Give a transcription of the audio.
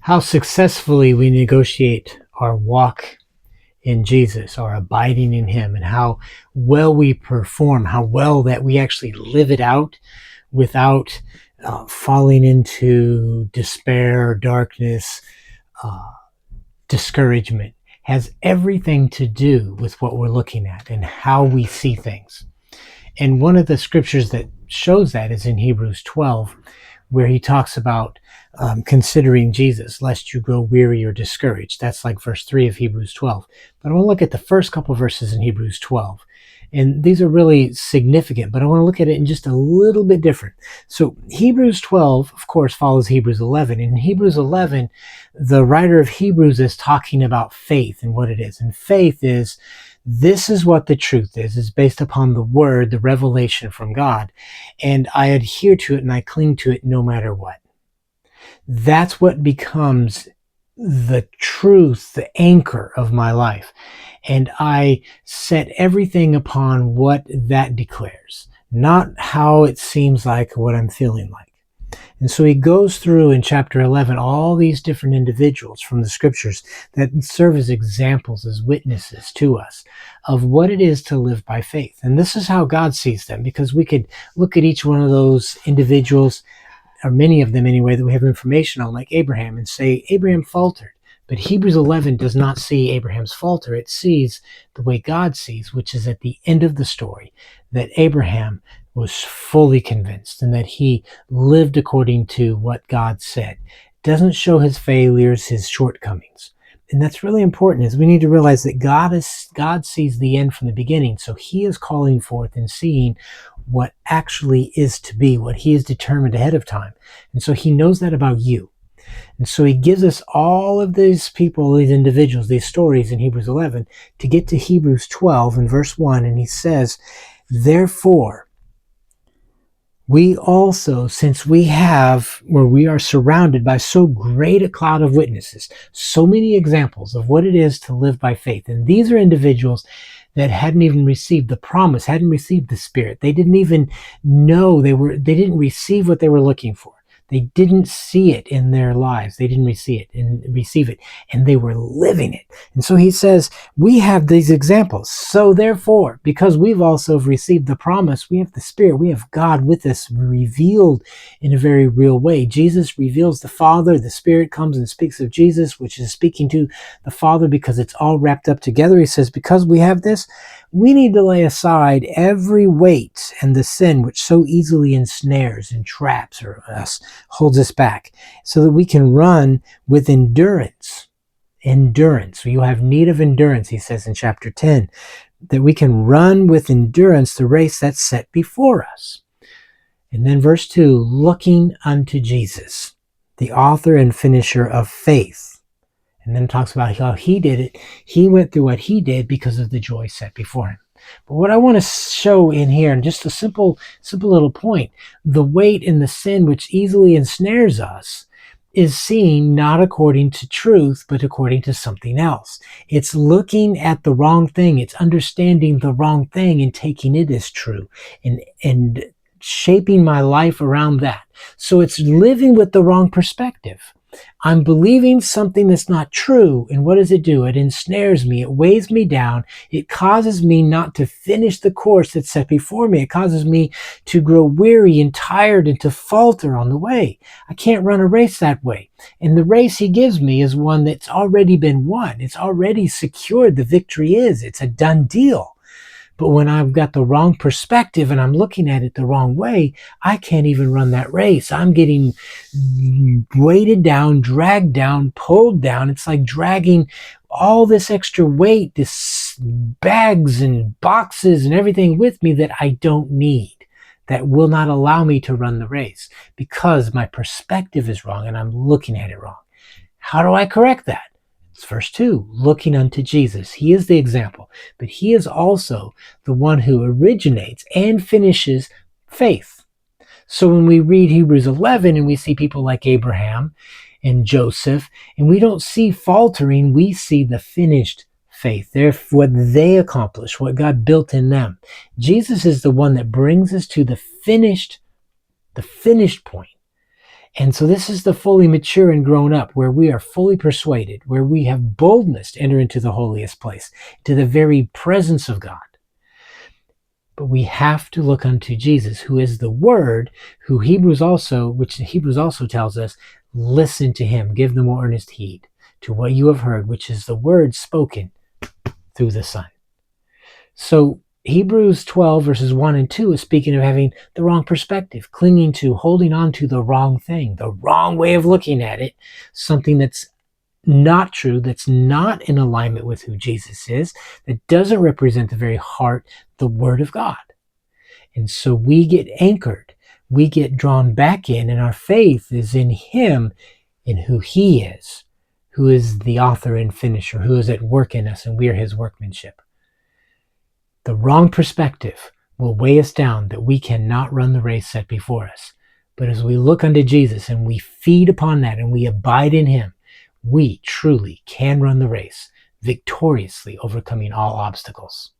how successfully we negotiate our walk in Jesus, our abiding in Him, and how well we perform, how well that we actually live it out without falling into despair, darkness, uh, discouragement, has everything to do with what we're looking at and how we see things. And one of the scriptures that shows that is in Hebrews 12, where he talks about considering Jesus, lest you grow weary or discouraged. That's like verse 3 of Hebrews 12. But I want to look at the first couple verses in Hebrews 12. And these are really significant, but I want to look at it in just a little bit different. So Hebrews 12, of course, follows Hebrews 11. In Hebrews 11, the writer of Hebrews is talking about faith and what it is. And faith is, this is what the truth is based upon the word, the revelation from God. And I adhere to it and I cling to it no matter what. That's what becomes the truth, the anchor of my life. And I set everything upon what that declares, not how it seems like or what I'm feeling like. And so he goes through in chapter 11 all these different individuals from the scriptures that serve as examples, as witnesses to us of what it is to live by faith. And this is how God sees them, because we could look at each one of those individuals, or many of them anyway, that we have information on, like Abraham, and say Abraham faltered. But Hebrews 11 does not see Abraham's falter. It sees the way God sees, which is at the end of the story, that Abraham was fully convinced and that he lived according to what God said. It doesn't show his failures, his shortcomings. And that's really important, is we need to realize that God sees the end from the beginning. So he is calling forth and seeing what actually is to be, what he has determined ahead of time. And so he knows that about you. And so he gives us all of these people, these individuals, these stories in Hebrews 11 to get to Hebrews 12 in verse 1. And he says, therefore, we also, since we are surrounded by so great a cloud of witnesses, so many examples of what it is to live by faith. And these are individuals that hadn't even received the promise, hadn't received the Spirit. They didn't even know they didn't receive what they were looking for. They didn't see it in their lives. They didn't receive it, and they were living it. And so he says, we have these examples. So therefore, because we've also received the promise, we have the Spirit, we have God with us revealed in a very real way. Jesus reveals the Father. The Spirit comes and speaks of Jesus, which is speaking to the Father, because it's all wrapped up together. He says, because we have this, we need to lay aside every weight and the sin which so easily ensnares and traps us, holds us back, so that we can run with endurance. Endurance. So you have need of endurance, he says in chapter 10, that we can run with endurance the race that's set before us. And then verse 2, looking unto Jesus, the author and finisher of faith. And then talks about how he did it. He went through what he did because of the joy set before him. But what I want to show in here, and just a simple little point, the weight and the sin which easily ensnares us is seen not according to truth, but according to something else. It's looking at the wrong thing. It's understanding the wrong thing and taking it as true, and shaping my life around that. So it's living with the wrong perspective. I'm believing something that's not true, and what does it do? It ensnares me, it weighs me down, it causes me not to finish the course that's set before me, it causes me to grow weary and tired and to falter on the way. I can't run a race that way. And the race he gives me is one that's already been won. It's already secured. The victory it's a done deal. But when I've got the wrong perspective and I'm looking at it the wrong way, I can't even run that race. I'm getting weighted down, dragged down, pulled down. It's like dragging all this extra weight, this bags and boxes and everything with me that I don't need, that will not allow me to run the race because my perspective is wrong and I'm looking at it wrong. How do I correct that? It's verse 2, looking unto Jesus. He is the example, but he is also the one who originates and finishes faith. So when we read Hebrews 11 and we see people like Abraham and Joseph, and we don't see faltering, we see the finished faith. They're what they accomplished, what God built in them. Jesus is the one that brings us to the finished point. And so this is the fully mature and grown up, where we are fully persuaded, where we have boldness to enter into the holiest place, to the very presence of God. But we have to look unto Jesus, who is the Word, which Hebrews also tells us, listen to him, give the more earnest heed to what you have heard, which is the word spoken through the Son. So Hebrews 12 verses 1 and 2 is speaking of having the wrong perspective, clinging to, holding on to the wrong thing, the wrong way of looking at it, something that's not true, that's not in alignment with who Jesus is, that doesn't represent the very heart, the Word of God. And so we get anchored, we get drawn back in, and our faith is in him, in who he is, who is the author and finisher, who is at work in us, and we are his workmanship. The wrong perspective will weigh us down, that we cannot run the race set before us. But as we look unto Jesus and we feed upon that and we abide in him, we truly can run the race, victoriously overcoming all obstacles.